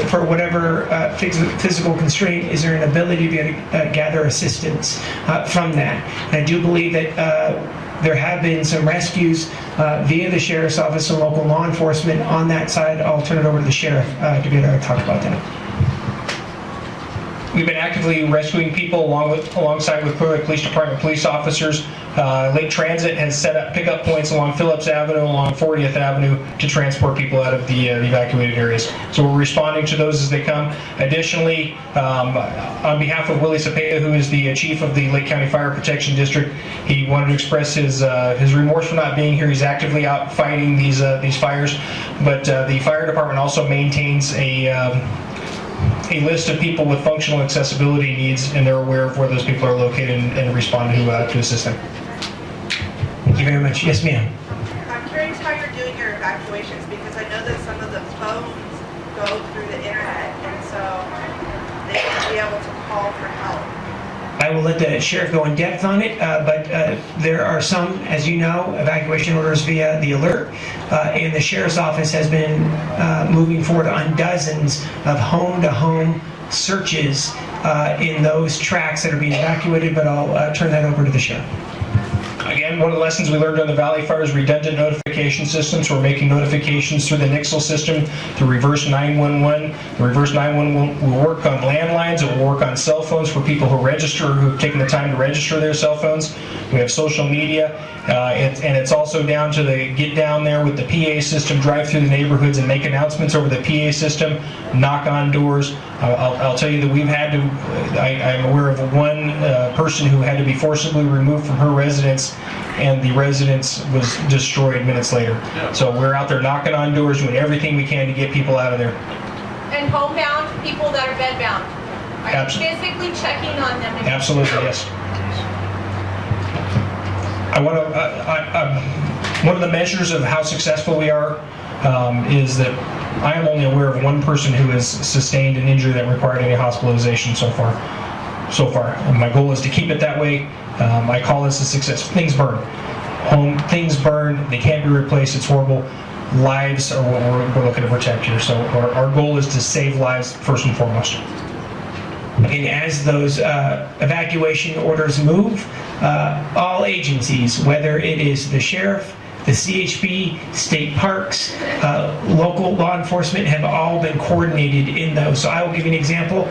S1: for whatever physical constraint, is there an ability to be able to gather assistance from that? And I do believe that there have been some rescues via the Sheriff's Office and local law enforcement on that side. I'll turn it over to the Sheriff to be able to talk about that.
S3: We've been actively rescuing people alongside with Clear Lake Police Department police officers. Lake Transit has set up pickup points along Phillips Avenue, along 40th Avenue to transport people out of the evacuated areas. So we're responding to those as they come. Additionally, on behalf of Willie Cepeda, who is the chief of the Lake County Fire Protection District, he wanted to express his remorse for not being here. He's actively out fighting these fires, but the fire department also maintains a list of people with functional accessibility needs, and they're aware of where those people are located and respond to assist them.
S1: Thank you very much. Yes, ma'am.
S16: I'm curious how you're doing your evacuations, because I know that some of the phones go through the internet, and so they won't be able to call for help.
S1: I will let the sheriff go in depth on it, but there are some, as you know, evacuation orders via the alert, and the sheriff's office has been moving forward on dozens of home-to-home searches in those tracts that are being evacuated, but I'll turn that over to the sheriff.
S3: Again, one of the lessons we learned on the Valley Fire is redundant notification systems. We're making notifications through the Nixle system, through reverse 911. The reverse 911 will work on landlines. It will work on cell phones for people who register, who've taken the time to register their cell phones. We have social media, and it's also down to the get down there with the PA system, drive through the neighborhoods and make announcements over the PA system, knock on doors. I'll tell you that we've had to, I'm aware of one person who had to be forcibly removed from her residence, and the residence was destroyed minutes later. So we're out there knocking on doors, doing everything we can to get people out of there.
S14: And homebound, people that are bedbound. Are you physically checking on them?
S3: Absolutely, yes. I want to, one of the measures of how successful we are is that I am only aware of one person who has sustained an injury that required any hospitalization so far. And my goal is to keep it that way. I call this a success. Things burn. Things burn. They can't be replaced. It's horrible. Lives are what we're looking to protect here. So our goal is to save lives first and foremost.
S1: And as those evacuation orders move, all agencies, whether it is the sheriff, the CHP, state parks, local law enforcement have all been coordinated in those. So I will give you an example.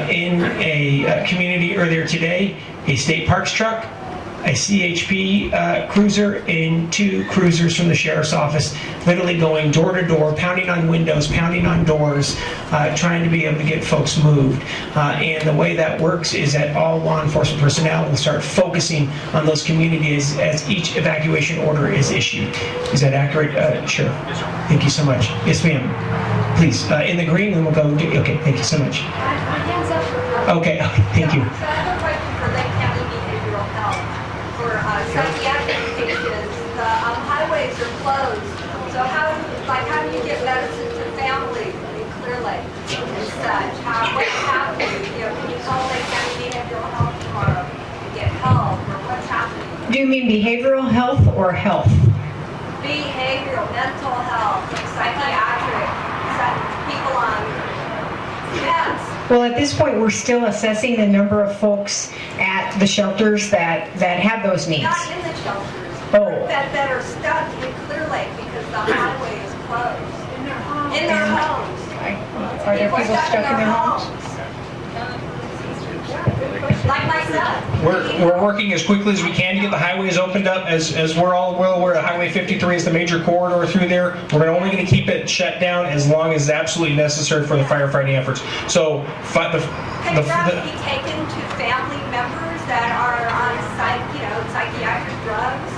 S1: In a community earlier today, a state parks truck, a CHP cruiser, and 2 cruisers from the sheriff's office, literally going door to door, pounding on windows, pounding on doors, trying to be able to get folks moved. And the way that works is that all law enforcement personnel will start focusing on those communities as each evacuation order is issued. Is that accurate, Sheriff? Yes, sir. Thank you so much. Yes, ma'am. Please, in the green, and we'll go. Okay, thank you so much. Okay, thank you.
S18: Psychiatric patients, the highways are closed. So how do you get medicine to families in Clear Lake and such? What's happening? Can you call Lake County Behavioral Health tomorrow and get help, or what's happening?
S7: Do you mean behavioral health or health?
S18: Behavioral, mental health, psychiatric, people on meds.
S7: Well, at this point, we're still assessing the number of folks at the shelters that have those needs.
S18: Not in the shelters.
S7: Oh.
S18: That are stuck in Clear Lake because the highway is closed. In their homes. In their homes.
S7: Are there people stuck in their homes?
S18: Like myself.
S3: We're working as quickly as we can to get the highways opened up. As we're all well aware, Highway 53 is the major corridor through there. We're only going to keep it shut down as long as it's absolutely necessary for the firefighting efforts. So
S18: Can drugs be taken to family members that are on psychiatric drugs?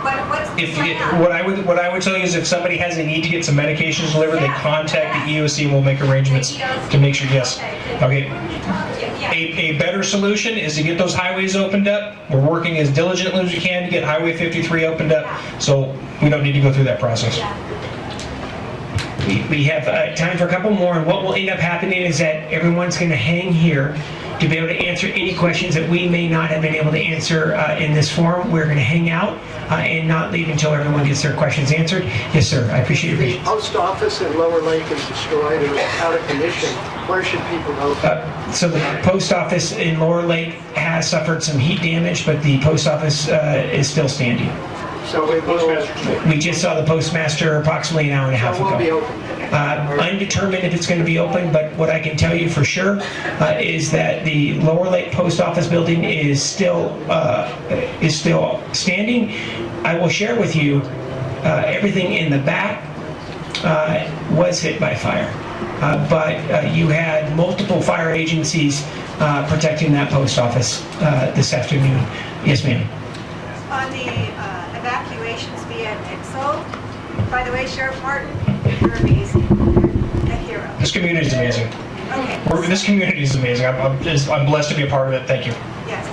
S18: What's the plan?
S3: What I would tell you is if somebody has a need to get some medications delivered, they contact the EOC and we'll make arrangements to make sure. Yes. Okay. A better solution is to get those highways opened up. We're working as diligently as we can to get Highway 53 opened up, so we don't need to go through that process.
S1: We have time for a couple more, and what will end up happening is that everyone's going to hang here to be able to answer any questions that we may not have been able to answer in this forum. We're going to hang out and not leave until everyone gets their questions answered. Yes, sir. I appreciate your patience.
S11: The post office in Lower Lake is destroyed and out of condition. Where should people go?
S1: So the post office in Lower Lake has suffered some heat damage, but the post office is still standing.
S11: So
S1: we just saw the postmaster approximately an hour and a half ago.
S11: Will be open.
S1: Undetermined if it's going to be open, but what I can tell you for sure is that the Lower Lake Post Office building is still standing. I will share with you everything in the back was hit by fire, but you had multiple fire agencies protecting that post office this afternoon. Yes, ma'am.
S16: On the evacuations via Nixle, by the way, Sheriff Martin, you're amazing. A hero.
S3: This community is amazing.
S16: Okay.
S3: This community is amazing. I'm blessed to be a part of it. Thank you.
S16: Yes.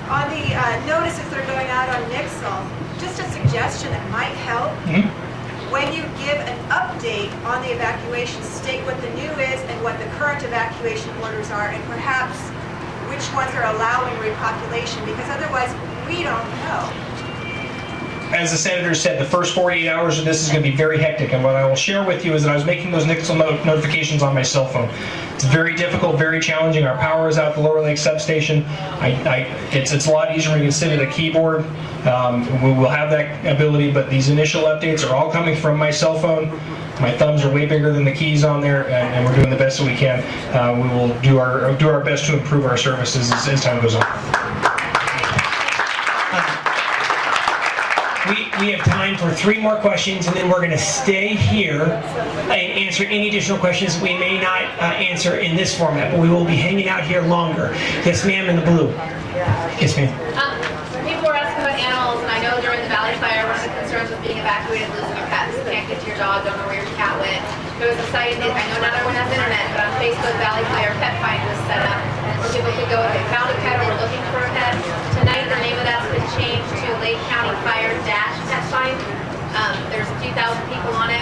S16: On the notices that are going out on Nixle, just a suggestion that might help.
S3: Mm-hmm.
S16: When you give an update on the evacuation, state what the new is and what the current evacuation orders are, and perhaps which which ones are allowing repopulation? Because otherwise, we don't know.
S3: As the senator said, the first 48 hours of this is going to be very hectic, and what I will share with you is that I was making those Nixle notifications on my cell phone. It's very difficult, very challenging. Our power is out at the Lower Lake substation. It's a lot easier when you can sit at a keyboard. We will have that ability, but these initial updates are all coming from my cell phone. My thumbs are way bigger than the keys on there, and we're doing the best that we can. We will do our best to improve our services as time goes on.
S1: We have time for 3 more questions, and then we're going to stay here and answer any additional questions we may not answer in this format, but we will be hanging out here longer. Yes, ma'am, in the blue. Yes, ma'am.
S14: People were asking about animals, and I know during the Valley Fire, one of the concerns was being evacuated, losing your pets. Can't get to your dog, don't know where your cat went. There was a site, I know not everyone has internet, but on Facebook, Valley Fire Pet Find was set up, where people could go if they found a pet or were looking for a pet. Tonight, the name of that's been changed to Lake County Fire Pet Find. There's a few thousand people on it.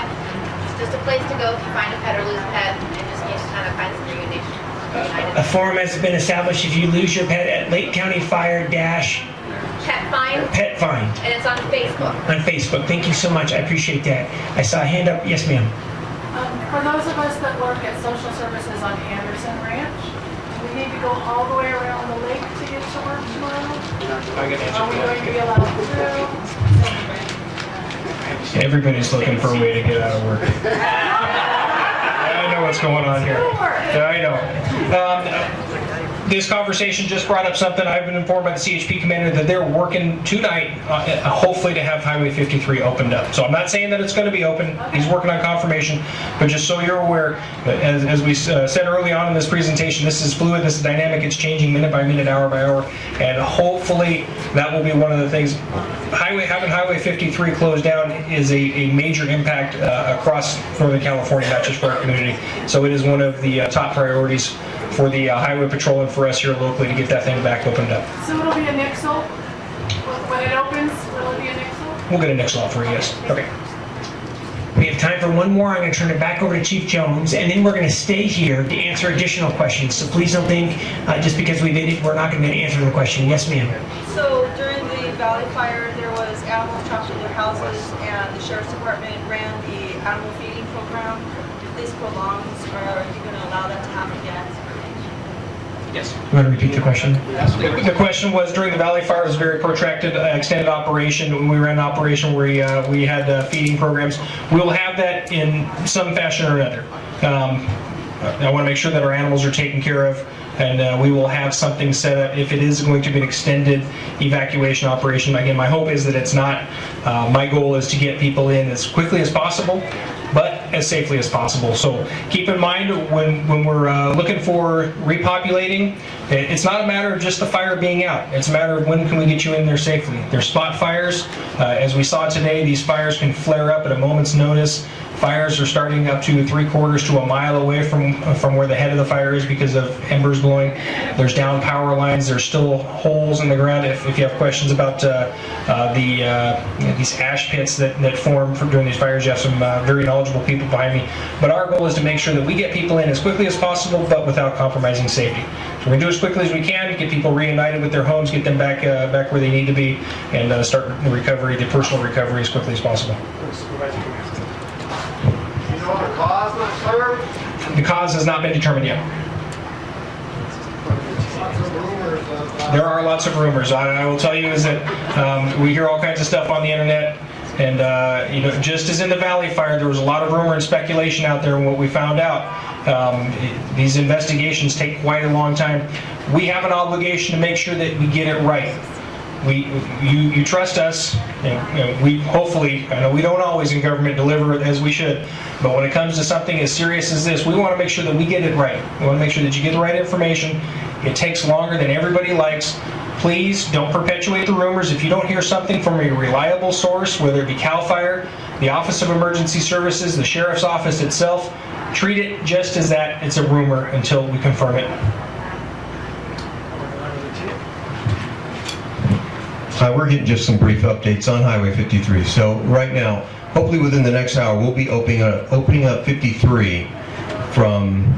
S14: It's just a place to go if you find a pet or lose a pet, and just need to kind of find some reunion.
S1: A forum has been established if you lose your pet at Lake County Fire Pet Find.
S14: And it's on Facebook.
S1: On Facebook. Thank you so much. I appreciate that. I saw a hand up. Yes, ma'am.
S15: For those of us that work at social services on Anderson Ranch, do we need to go all the way around the lake to get to work tomorrow? Are we going to be allowed through?
S3: Everybody's looking for a way to get out of work. I know what's going on here. I know. This conversation just brought up something. I've been informed by the CHP commander that they're working tonight, hopefully to have Highway 53 opened up. So I'm not saying that it's going to be open. He's working on confirmation, but just so you're aware, as we said early on in this presentation, this is fluid, this is dynamic, it's changing minute by minute, hour by hour, and hopefully that will be one of the things. Having Highway 53 closed down is a major impact across Northern California, not just for our community. So it is one of the top priorities for the Highway Patrol and for us here locally to get that thing back opened up.
S15: So it'll be a Nixle? When it opens, will it be a Nixle?
S3: We'll get a Nixle out for you, yes. Okay.
S1: We have time for one more. I'm going to turn it back over to Chief Jones, and then we're going to stay here to answer additional questions. So please don't think just because we did it, we're not going to answer the question. Yes, ma'am.
S19: So during the Valley Fire, there was animals trapped in their houses, and the Sheriff's Department ran the animal feeding program. If this prolongs, are you going to allow that to happen again?
S3: Yes. You want to repeat the question? The question was, during the Valley Fire, it was a very protracted, extended operation. We ran an operation where we had feeding programs. We'll have that in some fashion or another. I want to make sure that our animals are taken care of, and we will have something set up if it is going to be an extended evacuation operation. Again, my hope is that it's not. My goal is to get people in as quickly as possible, but as safely as possible. So keep in mind when we're looking for repopulating, it's not a matter of just the fire being out. It's a matter of when can we get you in there safely. There's spot fires. As we saw today, these fires can flare up at a moment's notice. Fires are starting up to 3/4 to a mile away from where the head of the fire is because of embers blowing. There's down power lines. There's still holes in the ground. If you have questions about these ash pits that form during these fires, you have some very knowledgeable people behind me. But our goal is to make sure that we get people in as quickly as possible, but without compromising safety. So we're going to do as quickly as we can, get people reunited with their homes, get them back where they need to be, and start the recovery, the personal recovery, as quickly as possible.
S11: The cause not clear?
S3: The cause has not been determined yet. There are lots of rumors. I will tell you is that we hear all kinds of stuff on the internet, and just as in the Valley Fire, there was a lot of rumor and speculation out there. And what we found out, these investigations take quite a long time. We have an obligation to make sure that we get it right. You trust us, and we hopefully, I know we don't always in government deliver as we should, but when it comes to something as serious as this, we want to make sure that we get it right. We want to make sure that you get the right information. It takes longer than everybody likes. Please don't perpetuate the rumors. If you don't hear something from a reliable source, whether it be CAL FIRE, the Office of Emergency Services, the Sheriff's Office itself, treat it just as that. It's a rumor until we confirm it.
S5: We're getting just some brief updates on Highway 53. So right now, hopefully within the next hour, we'll be opening up 53 from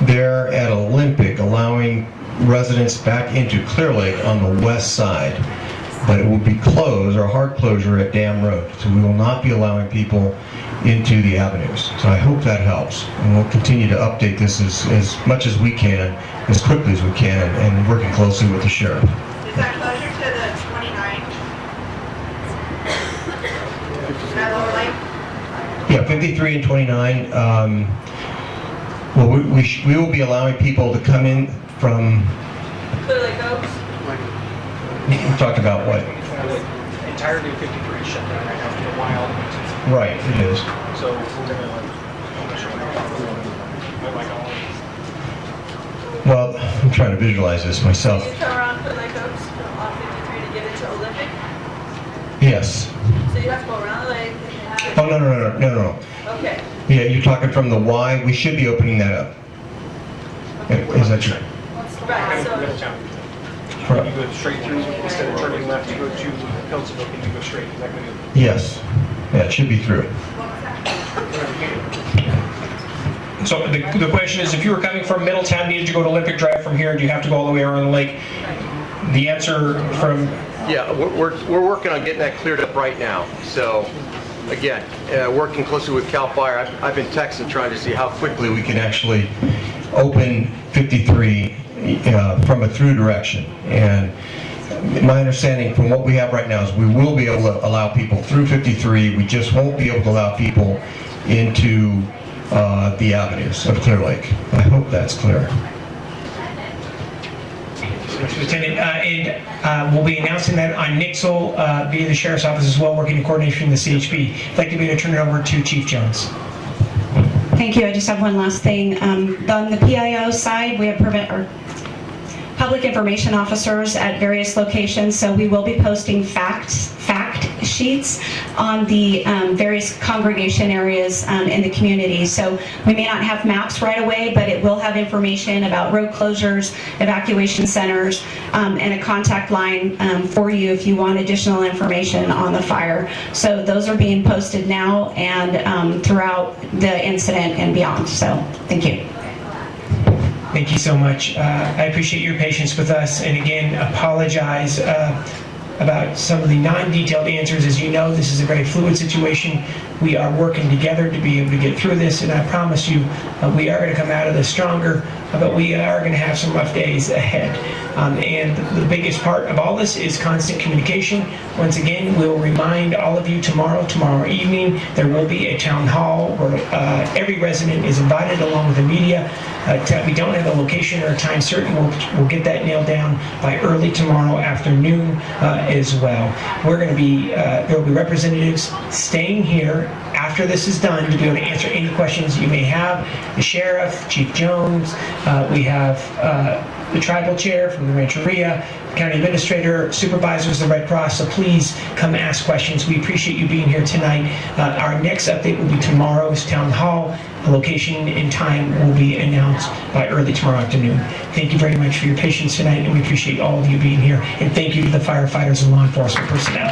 S5: there at Olympic, allowing residents back into Clear Lake on the west side, but it will be closed, or hard closure at Dam Road. So we will not be allowing people into the avenues. So I hope that helps. And we'll continue to update this as much as we can, as quickly as we can, and working closely with the sheriff.
S19: Is that closer to the 29? Is that Lower Lake?
S5: Yeah, 53 and 29. Well, we will be allowing people to come in from,
S19: Clear Lake Oaks?
S5: we talked about what?
S3: Entirety of 53 shut down right now for a while.
S5: Right, it is.
S3: So we're gonna
S5: Well, I'm trying to visualize this myself.
S19: You come around Clear Lake Oaks on 53 to get into Olympic?
S5: Yes.
S19: So you have to go around the lake and you have
S5: Oh, no.
S19: Okay.
S5: Yeah, you're talking from the Y. We should be opening that up. Is that true?
S19: Right, so
S3: Middletown. You go straight through, instead of turning left, you go to Pennsylville, and you go straight. Is that gonna be?
S5: Yes. Yeah, it should be through.
S3: So the question is, if you were coming from Middletown, needed to go to Olympic Drive from here, do you have to go all the way around the lake? The answer from...
S20: Yeah, we're working on getting that cleared up right now. So, again, working closely with CAL FIRE, I've been texting trying to see how quickly
S5: We can actually open 53 from a through direction. And my understanding from what we have right now is we will be able to allow people through 53. We just won't be able to allow people into the avenues of Clear Lake. I hope that's clear.
S1: Lieutenant, and we'll be announcing that on Nixle via the Sheriff's Office as well, working in coordination with the CHP. I'd like to be able to turn it over to Chief Jones.
S4: Thank you. I just have one last thing. On the PIO side, we have public information officers at various locations, so we will be posting fact sheets on the various congregation areas in the community. So we may not have maps right away, but it will have information about road closures, evacuation centers, and a contact line for you if you want additional information on the fire. So those are being posted now and throughout the incident and beyond. So thank you.
S1: Thank you so much. I appreciate your patience with us, and again, apologize about some of the non-detailed answers. As you know, this is a very fluid situation. We are working together to be able to get through this, and I promise you, we are going to come out of this stronger, but we are going to have some rough days ahead. And the biggest part of all this is constant communication. Once again, we'll remind all of you tomorrow evening, there will be a town hall where every resident is invited along with the media. We don't have a location or a time certain. We'll get that nailed down by early tomorrow afternoon as well. We're going to be, there will be representatives staying here after this is done to be able to answer any questions you may have. The sheriff, Chief Jones, we have the tribal chair from the Rancheria, county administrator, supervisors of the Red Cross, so please come ask questions. We appreciate you being here tonight. Our next update will be tomorrow's town hall. The location and time will be announced by early tomorrow afternoon. Thank you very much for your patience tonight, and we appreciate all of you being here. And thank you to the firefighters and law enforcement personnel.